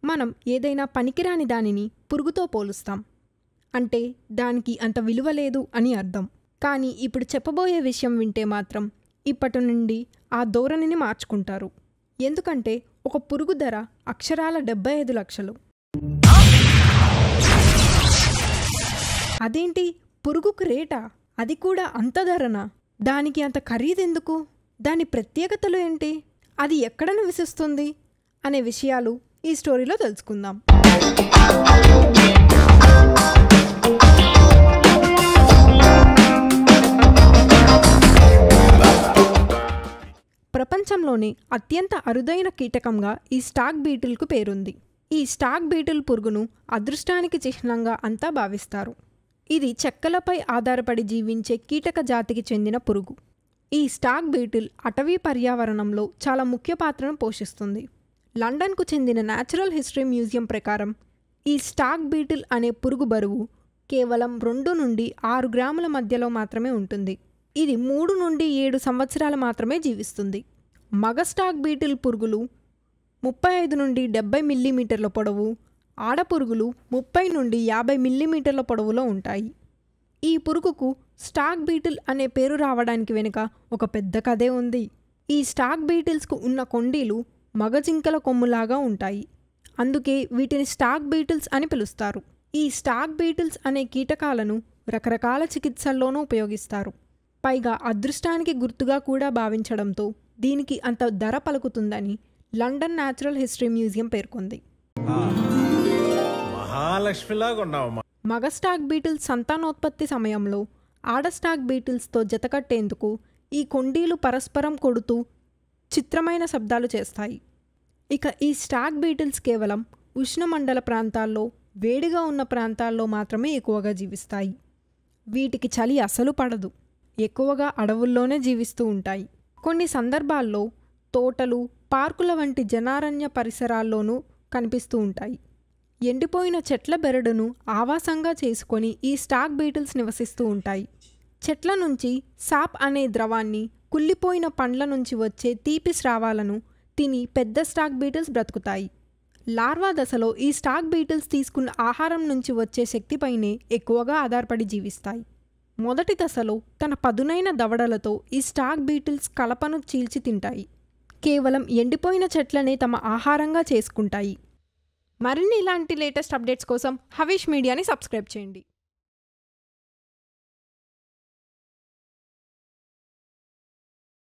మనం ఏదైనా పనికిరాని దానిని పురుగుతో పోలుస్తాం. అంటే దానికి అంత విలువ లేదు అని అర్థం. కానీ ఇప్పుడు చెప్పబోయే విషయం వింటే మాత్రం ఇప్పటి నుండి ఆ ధోరణిని మార్చుకుంటారు. ఎందుకంటే ఒక పురుగు ధర అక్షరాల 75 లక్షలు. అదేంటి, పురుగుకు రేటా? అది కూడా అంత ధరనా? దానికి అంత ఖరీదెందుకు? దాని ప్రత్యేకతలు ఏంటి? అది ఎక్కడ నివసిస్తుంది అనే విషయాలు ఈ స్టోరీలో తెలుసుకుందాం. ప్రపంచంలోనే అత్యంత అరుదైన కీటకంగా ఈ స్టాక్ బీటిల్కు పేరుంది. ఈ స్టాక్ బీటిల్ పురుగును అదృష్టానికి చిహ్నంగా అంతా భావిస్తారు. ఇది చెక్కలపై ఆధారపడి జీవించే కీటక జాతికి చెందిన పురుగు. ఈ స్టాక్ బీటిల్ అటవీ పర్యావరణంలో చాలా ముఖ్య పాత్రను పోషిస్తుంది. లండన్కు చెందిన న్యాచురల్ హిస్టరీ మ్యూజియం ప్రకారం ఈ స్టాక్ బీటిల్ అనే పురుగు బరువు కేవలం 2 నుండి 6 గ్రాముల మధ్యలో మాత్రమే ఉంటుంది. ఇది 3 నుండి 7 సంవత్సరాలు మాత్రమే జీవిస్తుంది. మగ స్టాక్ బీటిల్ పురుగులు 35 నుండి 70 మిల్లీమీటర్ల పొడవు, ఆడపురుగులు 30 నుండి 50 మిల్లీమీటర్ల పొడవులో ఉంటాయి. ఈ పురుగుకు స్టాక్ బీటిల్ అనే పేరు రావడానికి వెనుక ఒక పెద్ద కథే ఉంది. ఈ స్టాక్ బీటిల్స్కు ఉన్న కొండీలు మగ జింకల కొమ్ములాగా ఉంటాయి. అందుకే వీటిని స్టాక్ బీటిల్స్ అని పిలుస్తారు. ఈ స్టాక్ బీటిల్స్ అనే కీటకాలను రకరకాల చికిత్సల్లోనూ ఉపయోగిస్తారు. పైగా అదృష్టానికి గుర్తుగా కూడా భావించడంతో దీనికి అంత ధర పలుకుతుందని లండన్ న్యాచురల్ హిస్టరీ మ్యూజియం పేర్కొంది. మగ స్టాక్ బీటిల్స్ సంతానోత్పత్తి సమయంలో ఆడ స్టాక్ బీటిల్స్తో జతకట్టేందుకు ఈ కొండీలు పరస్పరం కొడుతూ చిత్రమైన శబ్దాలు చేస్తాయి. ఇక ఈ స్టాక్ బీటిల్స్ కేవలం ఉష్ణమండల ప్రాంతాల్లో, వేడిగా ఉన్న ప్రాంతాల్లో మాత్రమే ఎక్కువగా జీవిస్తాయి. వీటికి చలి అసలు పడదు. ఎక్కువగా అడవుల్లోనే జీవిస్తూ ఉంటాయి. కొన్ని సందర్భాల్లో తోటలు, పార్కుల వంటి జనారణ్య పరిసరాల్లోనూ కనిపిస్తూ ఉంటాయి. ఎండిపోయిన చెట్ల బెరడును ఆవాసంగా చేసుకొని ఈ స్టాక్ బీటిల్స్ నివసిస్తూ ఉంటాయి. చెట్ల నుంచి సాప్ అనే ద్రవాన్ని, కుళ్ళిపోయిన పండ్ల నుంచి వచ్చే తీపి స్రావాలను తిని పెద్ద స్టాక్ బీటిల్స్ బ్రతుకుతాయి. లార్వా దశలో ఈ స్టాక్ బీటిల్స్ తీసుకున్న ఆహారం నుంచి వచ్చే శక్తిపైనే ఎక్కువగా ఆధారపడి జీవిస్తాయి. మొదటి దశలో తన పదునైన దవడలతో ఈ స్టాక్ బీటిల్స్ కలపను చీల్చి తింటాయి. కేవలం ఎండిపోయిన చెట్లనే తమ ఆహారంగా చేసుకుంటాయి. మరిన్ని ఇలాంటి లేటెస్ట్ అప్డేట్స్ కోసం హవీష్ మీడియాని సబ్స్క్రైబ్ చేయండి.